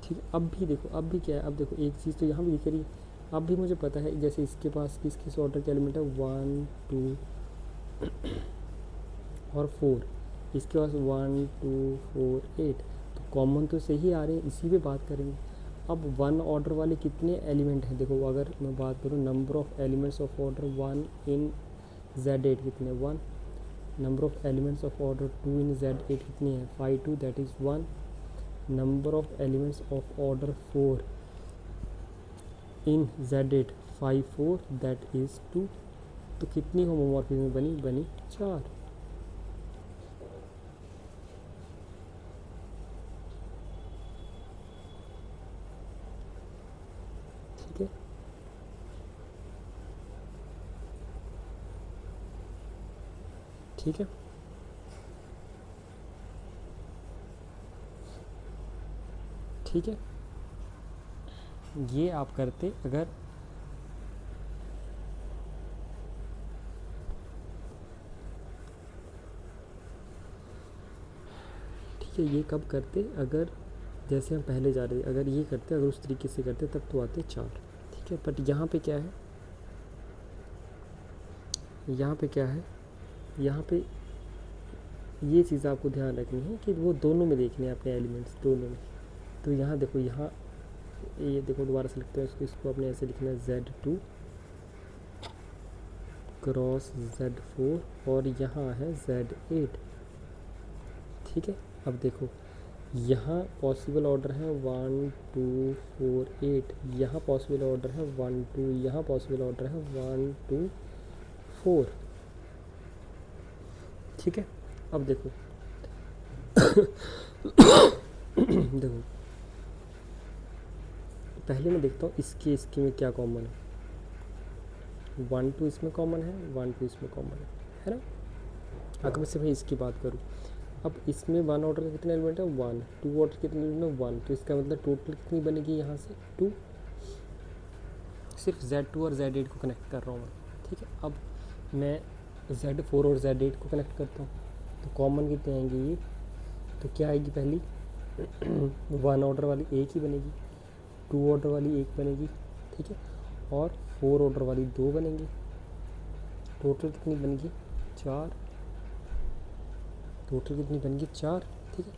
ठीक है। अब भी देखो, अब भी क्या है, अब देखो एक चीज़ तो यहाँ भी दिख रही है, अब भी मुझे पता है जैसे इसके पास किस ऑर्डर के एलिमेंट है 1 2 और 4, इसके पास 1 2 4 8, तो कॉमन तो सही आ रहे हैं, इसी पे बात करेंगे। अब 1 ऑर्डर वाले कितने एलिमेंट हैं, देखो अगर मैं बात करूँ number of elements of order 1 in Z8 कितने 1, number of elements of order 2 in Z8 कितनी है 5 2, that is 1, number of elements of order 4 in Z8 5 4, that is 2, तो कितनी होमोमॉर्फिज्म बनी 4, ठीक है। ठीक है ठीक है, ये आप करते अगर, ठीक है ये कब करते, अगर जैसे हम पहले जा रहे थे अगर ये करते, अगर उस तरीके से करते तब तो आते 4, ठीक है। बट यहाँ पे क्या है, यहाँ पे क्या है, यहाँ पे ये चीज़ आपको ध्यान रखनी है कि वो दोनों में देखने हैं अपने एलिमेंट्स, दोनों में। तो यहाँ देखो, यहाँ ये देखो दोबारा से लिखते हैं इसको अपने ऐसे लिखना है Z2 क्रॉस Z4 और यहाँ है Z8, ठीक है। अब देखो यहाँ पॉसिबल ऑर्डर है 1 2 4 8, यहाँ पॉसिबल ऑर्डर है 1 2, यहाँ पॉसिबल ऑर्डर है 1 2 4, ठीक है। अब देखो देखो पहले मैं देखता हूँ इसके में क्या कॉमन है, 1 2 इसमें कॉमन है, 1 2 इसमें कॉमन है ना। अगर मैं सिर्फ इसकी बात करूँ, अब इसमें 1 ऑर्डर का कितने एलिमेंट है 1, 2 ऑर्डर कितने एलिमेंट है 1, तो इसका मतलब टोटल कितनी बनेगी यहाँ से 2, सिर्फ Z2 और Z8 को कनेक्ट कर रहा हूँ मैं, ठीक है। अब मैं Z4 और Z8 को कनेक्ट करता हूँ, तो कॉमन कितने आएंगे ये, तो क्या आएगी पहली 1 ऑर्डर वाली एक ही बनेगी, 2 ऑर्डर वाली एक बनेगी, ठीक है, और 4 ऑर्डर वाली 2 बनेंगी। टोटल कितनी बनेगी? 4। टोटल कितनी बनेगी? 4, ठीक है।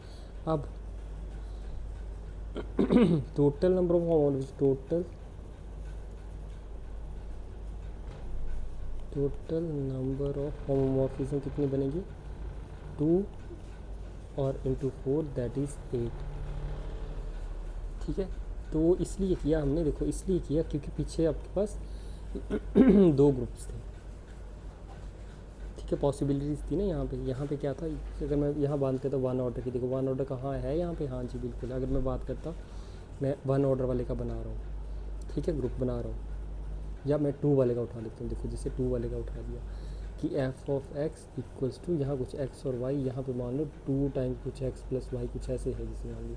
अब total number of homomorphism, total number of homomorphism कितनी बनेगी? 2 और इंटू 4 दैट इज़ 8, ठीक है। तो इसलिए किया हमने, देखो इसलिए किया क्योंकि पीछे आपके पास 2 ग्रुप्स थे, ठीक है, पॉसिबिलिटीज़ थी ना। यहाँ पे क्या था, अगर मैं यहाँ बांधते तो 1 ऑर्डर की, देखो 1 ऑर्डर कहाँ है यहाँ पे, हाँ जी बिल्कुल। अगर मैं बात करता, मैं 1 ऑर्डर वाले का बना रहा हूँ, ठीक है, ग्रुप बना रहा हूँ, या मैं 2 वाले का उठा लेता हूँ। देखो जैसे 2 वाले का उठा दिया कि f of x equals to यहाँ कुछ एक्स और वाई, यहाँ पे मान लो 2 टाइम कुछ एक्स प्लस वाई, कुछ ऐसे है जैसे मान लो।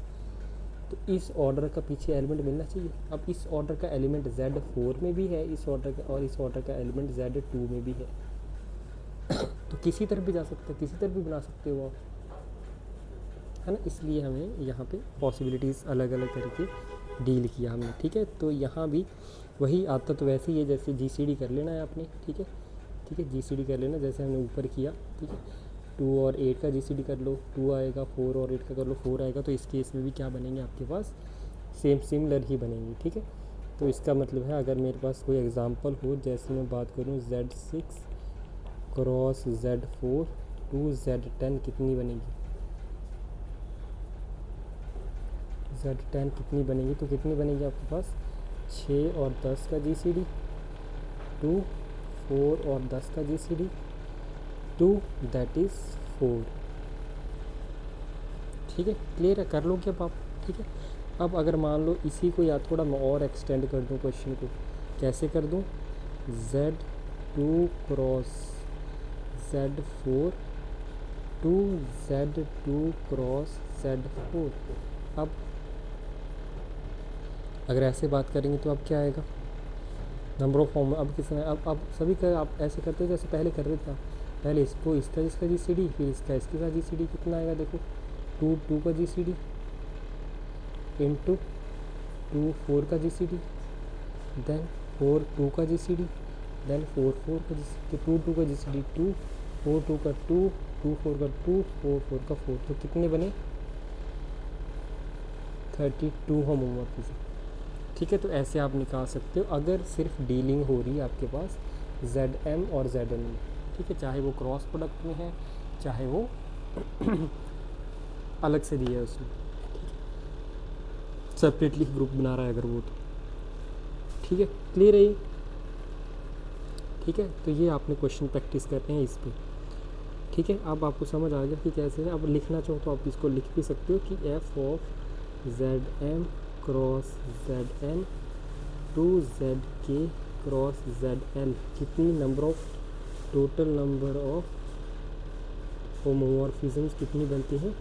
तो इस ऑर्डर का पीछे एलिमेंट मिलना चाहिए। अब इस ऑर्डर का एलिमेंट Z4 में भी है, इस ऑर्डर का, और इस ऑर्डर का एलिमेंट Z2 में भी है। तो किसी तरफ भी जा सकते हैं, किसी तरफ भी बना सकते हो आप, है ना। इसलिए हमें यहाँ पे पॉसिबिलिटीज़ अलग अलग करके डील किया हमने, ठीक है। तो यहाँ भी वही आता तो वैसे ही है जैसे GCD कर लेना है आपने, ठीक है, ठीक है, GCD कर लेना जैसे हमने ऊपर किया, ठीक है। 2 और 8 का GCD कर लो, 2 आएगा, 4 और 8 का कर लो, 4 आएगा। तो इस केस में भी क्या बनेंगे आपके पास? सिमिलर ही बनेंगी, ठीक है। तो इसका मतलब है अगर मेरे पास कोई एग्जांपल हो, जैसे मैं बात करूँ Z6 cross Z4 to Z10 कितनी बनेगी? Z10 कितनी बनेगी? तो कितनी बनेगी आपके पास? 6 और 10 का GCD, 2, 4 और 10 का GCD, 2 दैट इज़ 4, ठीक है। क्लियर है? कर लो क्या आप, ठीक है। अब अगर मान लो इसी को या थोड़ा मैं और एक्सटेंड कर दूँ क्वेश्चन को, कैसे कर दूँ? Z2 cross Z4 to Z2 cross Z4। अब अगर ऐसे बात करेंगे तो अब क्या आएगा? नंबर ऑफ फॉर्म अब किसने, अब सभी का आप ऐसे करते हो जैसे पहले कर रहे थे आप। पहले इसको इसका GCD, फिर इसका GCD कितना आएगा? देखो 2 का GCD इंटू 2 4 का GCD, देन 4 2 का GCD, देन 4 4 का GCD, 2 का GCD 2, 4 2 का 2, 2 4 का 2, 4 4 का 4। तो कितने बने? 32 होमोमॉर्फिज्म, ठीक है। तो ऐसे आप निकाल सकते हो अगर सिर्फ डीलिंग हो रही है आपके पास ZM और ZN में, ठीक है, चाहे वो क्रॉस प्रोडक्ट में है, चाहे वो अलग से दिया है उसमें, सेपरेटली ग्रुप बना रहा है अगर वो, तो ठीक है। क्लियर है ये? ठीक है। तो ये आपने क्वेश्चन प्रैक्टिस करते हैं इस पर, ठीक है। अब आपको समझ आ गया कि कैसे है। अब लिखना चाहो तो आप इसको लिख भी सकते हो कि f of ZM cross ZN to ZK cross ZL कितनी number of, total number of homomorphisms कितनी बनती हैं?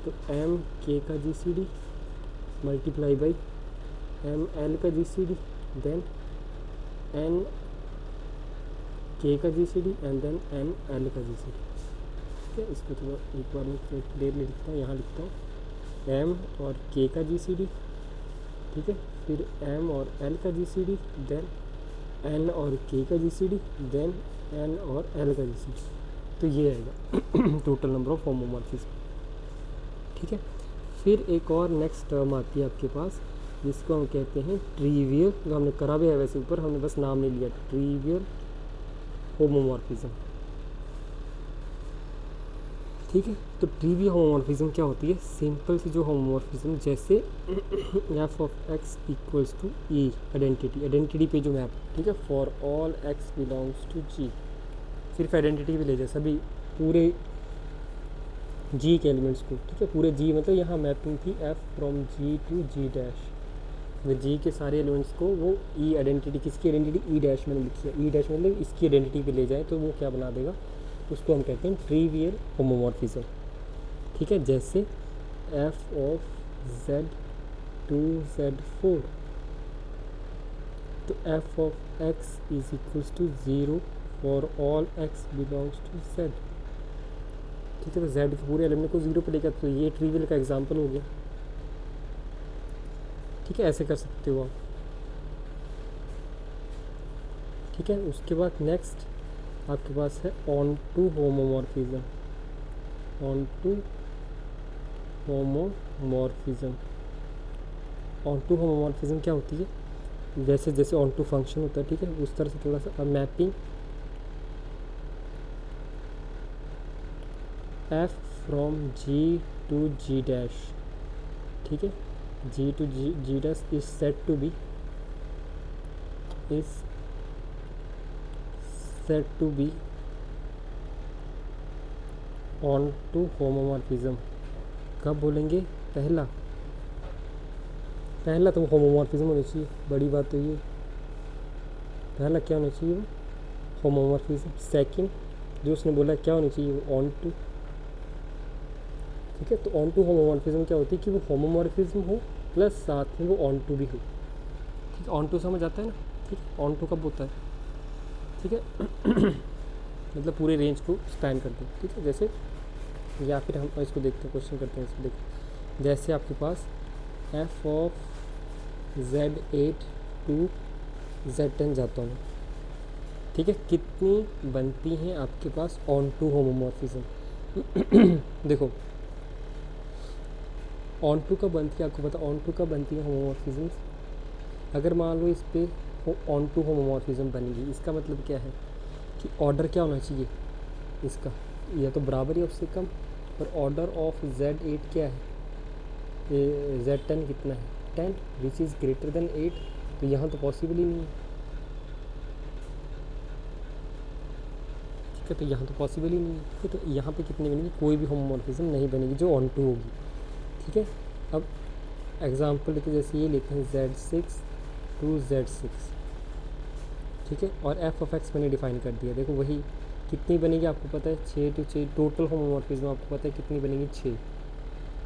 तो MK का GCD मल्टीप्लाई बाई ML का GCD, देन NK का GCD एंड देन NL का GCD, ठीक है। इसको तो एक बार मैं क्लियरली लिखता हूँ, यहाँ लिखता हूँ M और K का GCD, ठीक है, फिर M और L का GCD, देन N और K का GCD, देन N और L का GCD। तो ये आएगा टोटल नंबर ऑफ होमोमॉर्फिज्म, ठीक है। फिर एक और नेक्स्ट टर्म आती है आपके पास जिसको हम कहते हैं ट्रिवियल, जो हमने करा भी है वैसे ऊपर, हमने बस नाम नहीं लिया, ट्रिवियल होमोमॉर्फिज्म, ठीक है। तो ट्रिवियल होमोमॉर्फिज्म क्या होती है? सिंपल सी जो होमोमॉर्फिज्म, जैसे f of x equals to e identity पे जो मैप, ठीक है, for all x belongs to g, सिर्फ आइडेंटिटी भी ले जाए सभी पूरे जी के एलिमेंट्स को, ठीक है, पूरे जी मतलब यहाँ मैपिंग थी f from ji to ji dash, में जी के सारे एलिमेंट्स को वो ई आइडेंटिटी, किसकी आइडेंटिटी? ई डैश मैंने लिखी है, ई डैश मतलब इसकी आइडेंटिटी पे ले जाए तो वो क्या बना देगा? उसको हम कहते हैं ट्रिवियल होमोमॉर्फिज्म, ठीक है। जैसे एफ ऑफ Z2 Z4, तो f of x is equals to 0 for all x belongs to Z, ठीक है। तो Z के पूरे एलिमेंट को 0 पे लेकर, तो ये ट्रिवियल का एग्जांपल हो गया, ठीक है, ऐसे कर सकते हो आप। ठीक है, उसके बाद नेक्स्ट आपके पास है onto homomorphism. Onto homomorphism, onto homomorphism क्या होती है? जैसे जैसे ऑन टू फंक्शन होता है, ठीक है, उस तरह से थोड़ा सा mapping f from ji to ji dash, ठीक है, g to ji dash is set to be, is set to be onto homomorphism. कब बोलेंगे? पहला पहला तो होमोमॉर्फिज्म होनी चाहिए, बड़ी बात तो ये, पहला क्या होना चाहिए? वो होमोमॉर्फिज्म। सेकंड जो उसने बोला क्या होनी चाहिए? वो ऑन टू। ठीक है, तो ऑन टू होमोमॉर्फिज्म क्या होती है कि वो होमोमॉर्फिज्म हो प्लस साथ में वो ऑन टू भी हो। ठीक है, ऑन टू समझ आता है ना? ठीक है, ऑन टू कब होता है? ठीक है मतलब पूरे रेंज को स्पैन कर दो। ठीक है, जैसे या फिर हम इसको देखते हैं, क्वेश्चन करते हैं इसको देखते। जैसे आपके पास F of Z8 to Z10 जाता हूँ, ठीक है, कितनी बनती हैं आपके पास ऑन टू होमोमॉर्फिज्म? देखो ऑन टू कब बनती है, आपको पता ऑन टू कब बनती है होमोमॉर्फिज्म? अगर मान लो इस पे ऑन टू होमोमॉर्फिज्म बनेगी, इसका मतलब क्या है कि ऑर्डर क्या होना चाहिए इसका, या तो बराबर या उससे कम। और ऑर्डर ऑफ Z8 क्या है? Z10 कितना है? 10, विच इज़ ग्रेटर देन 8। तो यहाँ तो पॉसिबल ही नहीं है। ठीक है, तो यहाँ तो पॉसिबल ही नहीं है। ठीक है, तो यहाँ पे कितनी बनेगी? कोई भी होमोमॉर्फिज्म नहीं बनेगी जो ऑन टू होगी। ठीक है, अब एग्जाम्पल लेते जैसे ये लेते हैं Z6 टू Z6, ठीक है, और एफ ऑफ एक्स मैंने डिफाइन कर दिया। देखो वही कितनी बनेगी आपको पता है? 6 टू 6 टोटल होमोमॉर्फिज्म आपको पता है कितनी बनेगी? 6।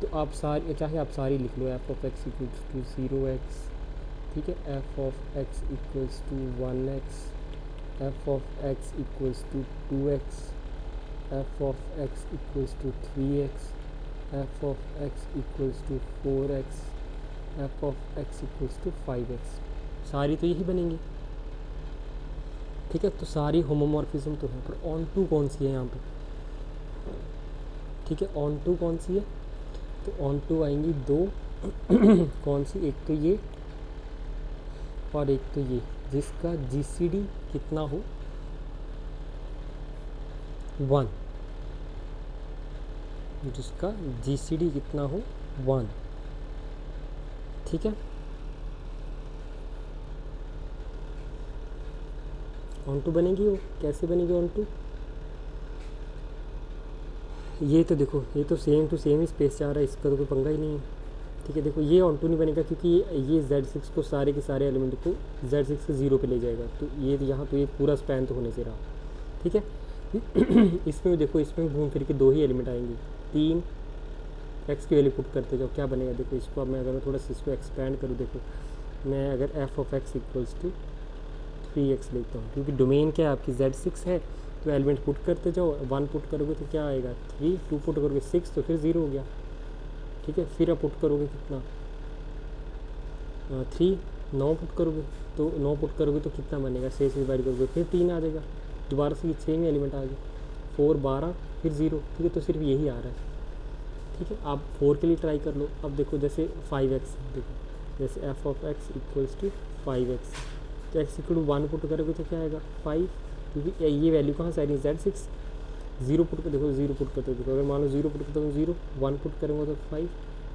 तो आप सारी, चाहे आप सारी लिख लो, f of x equals to 0x, ठीक है, f of x equals to 1x, f of x equals to 2x, f of x equals to 3x, f of x equals to 4x, f of x equals to 5x। सारी तो यही बनेंगी। ठीक है, तो सारी होमोमॉर्फिज्म तो है, पर ऑन टू कौन सी है यहाँ पे? ठीक है, ऑन टू कौन सी है? तो ऑन टू आएंगी दो कौन सी? एक तो ये और एक तो ये, जिसका GCD कितना हो? 1, जिसका GCD कितना हो? 1। ठीक है, ऑन टू बनेगी। वो कैसे बनेगी ऑन टू? ये तो देखो, ये तो सेम टू सेम ही स्पेस जा रहा है, इसका तो कोई पंगा ही नहीं है। ठीक है, देखो ये ऑन टू नहीं बनेगा क्योंकि ये Z6 को सारे के सारे एलिमेंट को Z6 के 0 पे ले जाएगा, तो ये यहाँ तो ये पूरा स्पैन तो होने से रहा। ठीक है इसमें देखो, इसमें घूम फिर के 2 ही एलिमेंट आएंगे। 3 एक्स की वैल्यू पुट करते जाओ, क्या बनेगा? देखो इसको अब मैं अगर थोड़ा सा इसको एक्सपैंड करूँ, देखो मैं अगर f of x equals to 3x लेता हूँ, क्योंकि डोमेन क्या है आपकी? Z6 है, तो एलिमेंट पुट करते जाओ। 1 पुट करोगे तो क्या आएगा? 3, 2 पुट करोगे 6, तो फिर 0 हो गया। ठीक है, फिर आप पुट करोगे कितना? 3, 9 पुट करोगे तो 9 पुट करोगे तो कितना बनेगा? 6 से डिवाइड करोगे फिर 3 आ जाएगा, दोबारा से ये 6 में एलिमेंट आ गए। 4, 12 फिर 0। ठीक है, तो सिर्फ यही आ रहा है। ठीक है, आप 4 के लिए ट्राई कर लो। अब देखो जैसे 5x, देखो जैसे f of x equals to 5x, तो एक्स इक्वल टू 1 पुट करोगे तो क्या आएगा? 5, क्योंकि ये वैल्यू कहाँ से आ रही है? Z6। 0 पुट कर, देखो 0 पुट करते हो, देखो अगर मान लो 0 पुट करते हो 0, 1 पुट करेंगे तो 5,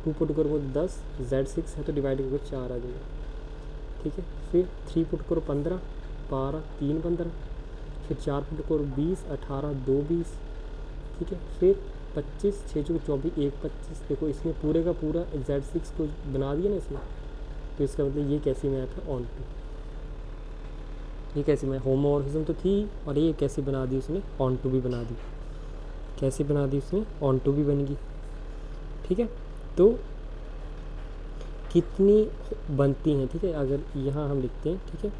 2 पुट करोगे तो 10, Z6 है तो डिवाइड करोगे 4 आ जाएगा। ठीक है, फिर 3 पुट करो 15, 12, 3 15, फिर 4 पुट करो 20, 18, 2 20। ठीक है, फिर 25, 6 चौके 24, 1 25। देखो इसमें पूरे का पूरा Z6 को बना दिया ना इसमें, तो इसका मतलब ये कैसी मैप है? Onto. ये कैसी मैप? होमोमॉर्फिज्म तो थी, और ये कैसे बना दी उसने? ऑन टू भी बना दी। कैसे बना दी उसने? ऑन टू भी बनेगी। ठीक है, तो कितनी बनती हैं? ठीक है, अगर यहाँ हम लिखते हैं, ठीक है,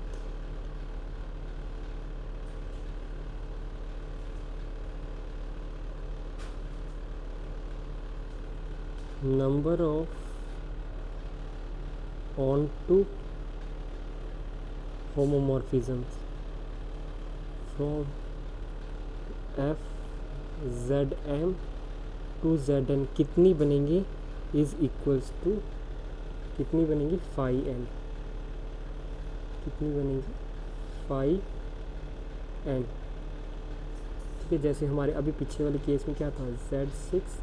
number of on to homomorphisms from f zm to zn कितनी बनेंगी इज इक्वल्स टू कितनी बनेंगी फाई एन, कितनी बनेंगी फाई एन। ठीक है, जैसे हमारे अभी पीछे वाले केस में क्या था, Z6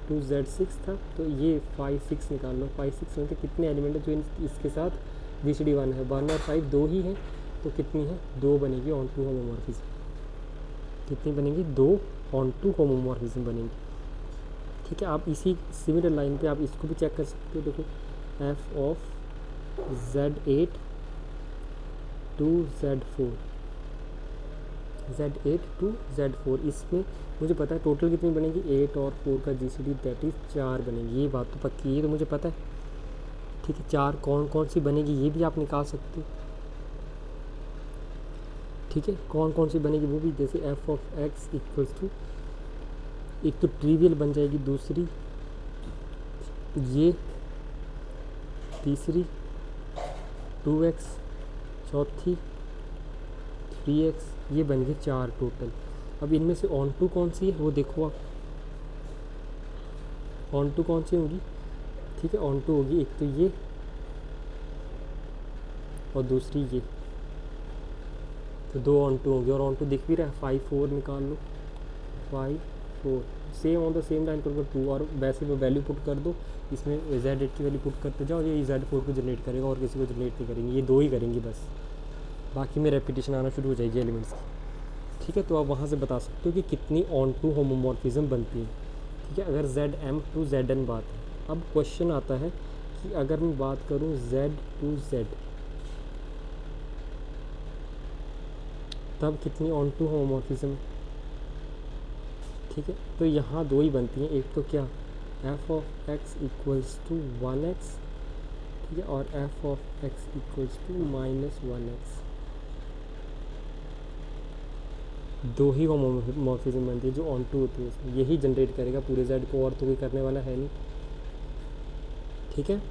to Z6 था, तो ये 5 6 निकाल लो। 5 6 में तो कितने एलिमेंट है जो इसके साथ GCD 1 है, 1 और 5 दो ही हैं, तो कितनी है, 2 बनेगी ऑन टू होमोमॉर्फिज्म। कितनी बनेंगी, 2 ऑन टू होमोमॉर्फिज्म बनेंगी। ठीक है, आप इसी सिमिलर लाइन पे आप इसको भी चेक कर सकते हो। देखो f of Z8 to Z4, Z8 to Z4, इसमें मुझे पता है टोटल कितनी बनेगी, 8 और 4 का GCD दैट इज़ 4 बनेगी। ये बात तो पक्की है, ये तो मुझे पता है। ठीक है, 4 कौन कौन सी बनेगी ये भी आप निकाल सकते हो। ठीक है, कौन कौन सी बनेगी वो भी, जैसे f of x equals to, एक तो ट्रिवियल बन जाएगी, दूसरी ये, तीसरी 2x, चौथी 3x, ये बन गई 4 टोटल। अब इनमें से ऑन टू कौन सी है वो देखो आप, ऑन टू कौन सी होगी। ठीक है, ऑन टू होगी एक तो ये और दूसरी ये, तो 2 ऑन टू होंगे। और ऑन टू दिख भी रहा है, 5 4 निकाल लो, 5 4 same on the same line पर 2, और वैसे वो वैल्यू पुट कर दो इसमें, Z8 की वैल्यू पुट करते जाओ, ये Z4 को जनरेट करेगा और किसी को जनरेट नहीं करेंगे, ये 2 ही करेंगी बस, बाकी में रेपिटेशन आना शुरू हो जाएगी एलिमेंट्स की। ठीक है, तो आप वहाँ से बता सकते हो कि कितनी ऑन टू होमोमॉर्फिज्म बनती है। ठीक है, अगर Zm to Zn बात है। अब क्वेश्चन आता है कि अगर मैं बात करूँ Z to Z, तब कितनी ऑन टू होमोमॉर्फिज्म। ठीक है, तो यहाँ 2 ही बनती हैं, एक तो क्या f of x equals to 1x, ठीक है, और f of x equals to -1x, 2 ही होमोमॉर्फिज्म बनती है जो ऑन टू होती है इसमें, यही जनरेट करेगा पूरे Z को, और तो कोई करने वाला है नहीं। ठीक है,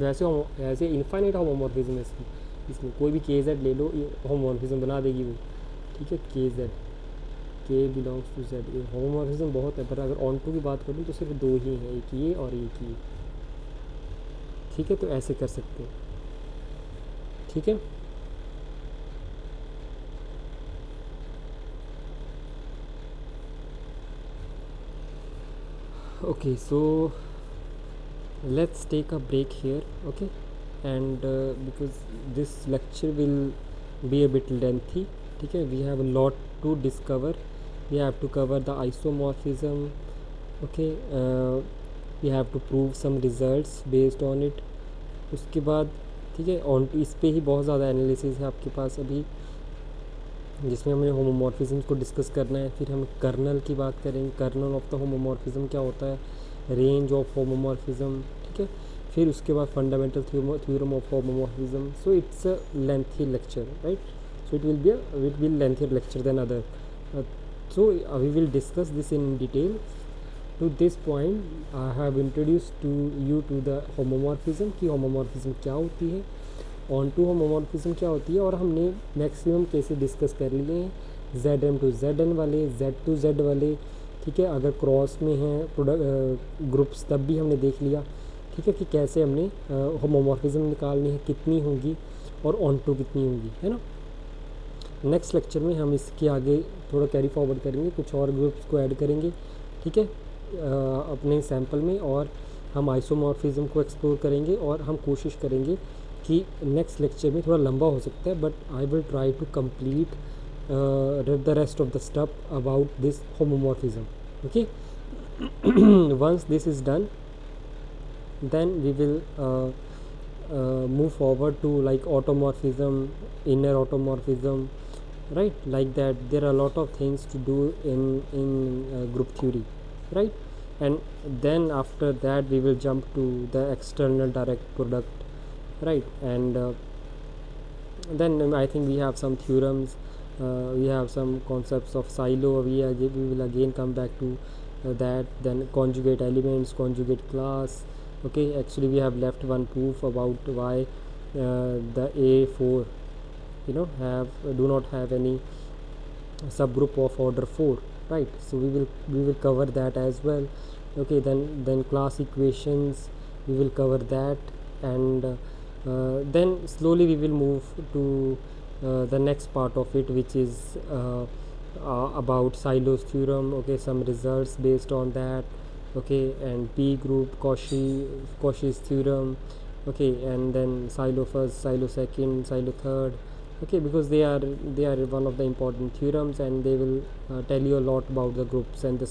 वैसे इनफाइनाइट होमोमॉर्फिज्म है इसमें कोई भी KZ ले लो, ये होमोमॉर्फिज्म बना देगी वो। ठीक है, KZ, K belongs to Z, ये होमोमॉर्फिज्म बहुत है, पर अगर ऑन टू की बात करूँ तो सिर्फ 2 ही हैं, एक ये और एक ये। ठीक है, तो ऐसे कर सकते हैं। ठीक है, okay, so let's take a break here, okay, and because this lecture will be a bit lengthy. ठीक है, we have a lot to discover, we have to cover the isomorphism, okay, we have to prove some results based on it। उसके बाद ठीक है, ऑन इस पे ही बहुत ज़्यादा एनालिसिस है आपके पास अभी, जिसमें हमें होमोमॉर्फिज्म को डिस्कस करना है। फिर हम कर्नल की बात करेंगे, कर्नल ऑफ द होमोमॉर्फिज्म क्या होता है, रेंज ऑफ होमोमॉर्फिज्म। ठीक है, फिर उसके बाद fundamental theorem of homomorphism. So it's a lengthy lecture, right, so it will be lengthier lecture than other, so we will discuss this in detail। to this point I have introduced to you to the homomorphism कि homomorphism क्या होती है, ऑन टू होमोमॉर्फिज्म क्या होती है, और हमने मैक्सिमम केसेस डिस्कस कर लिए हैं, Zm to Zn वाले, Z to Z वाले। ठीक है, अगर क्रॉस में हैं प्रोडक्ट ग्रुप्स तब भी हमने देख लिया। ठीक है, कि कैसे हमने होमोमॉर्फिज्म निकालनी है, कितनी होंगी और ऑन टू कितनी होंगी, है ना। नेक्स्ट लेक्चर में हम इसके आगे थोड़ा कैरी फॉरवर्ड करेंगे, कुछ और ग्रुप्स को ऐड करेंगे। ठीक है, अपने सैम्पल में, और हम आइसोमॉर्फिज्म को एक्सप्लोर करेंगे, और हम कोशिश करेंगे कि नेक्स्ट लेक्चर में थोड़ा लंबा हो सकता है, but I will try to complete the rest of the stuff about this homomorphism, okay. Once this is done, then we will move forward to like automorphism, inner automorphism, right, like that. There are a lot of things to do in group theory, right, and then after that we will jump to the external direct product, right, and then I think we have some theorems, we have some concepts of silo, we will again come back to that, then conjugate elements, conjugate class, Okay, actually we have left one proof about why the A4 do not have any subgroup of order 4, right? So we will cover that as well. Okay, then class equations, we will cover that. And then slowly we will move to the next part of it, which is about Silo's theorem. Okay, some results based on that. Okay, and P group, Cauchy's theorem. Okay, and then Silo first, Silo second, Silo third. Okay, because they are one of the important theorems, and they will tell you a lot about the groups and the